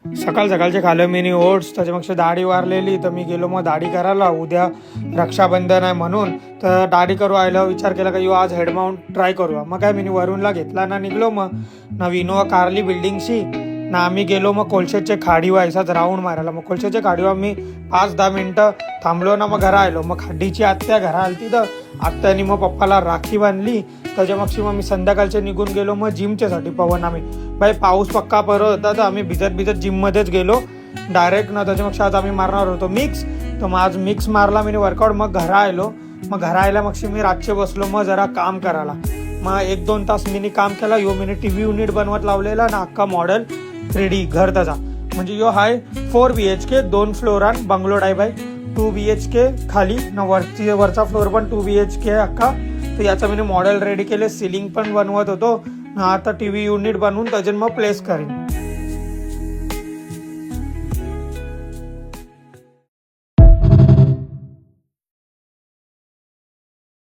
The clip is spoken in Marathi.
सकाळ सकाळचे खाल्लं मी ओट्स, त्याच्यापेक्षा दाढी वारलेली तर मी गेलो मग दाढी करायला. उद्या रक्षाबंधन आहे म्हणून तर दाढी करू आयला विचार केला का यो आज हेड माउंट ट्राय करूया. मग काय मी वरूनला घेतला ना निघलो मग ना विनोवा कारली बिल्डिंगशी ना आम्ही गेलो मग कोलशेचे खाडीवा असाच राऊंड मारायला. मग कोलशेचे खाडीवा मी 5-10 मिनटं थांबलो ना मग घरा आलो. मग खाडीची आत्या घरा आलती तर आत्यानी मग पप्पाला राखी बांधली. त्याच्यामागशी मग मी संध्याकाळचे निघून गेलो मग जिमच्यासाठी. पवन आम्ही बाई पाऊस पक्का परत होता तर आम्ही भिजत जिममध्येच गेलो डायरेक्ट ना. त्याच्यापेक्षा आज आम्ही मारणार होतो मिक्स, तर मग आज मिक्स मारला मी वर्कआउट. मग घरा आलो. मग घरा आयला मग मी रातचे बसलो मग जरा काम करायला. मग 1-2 तास मी काम केला. यो मी TV युनिट बनवत लावलेला ना अख्खा मॉडेल 3D घर त्याचा. म्हणजे यो हाय 4 BHK 2 फ्लोर आणि बंगलो टाईप आहे. 2 BHK खाली ना वरचा फ्लोर पण 2 BHK आहे अख्खा. तर याचं मी मॉडेल रेडी केले. सिलिंग पण बनवत होतो ना. आता TV युनिट बनवून त्याच्यात मग प्लेस करेन.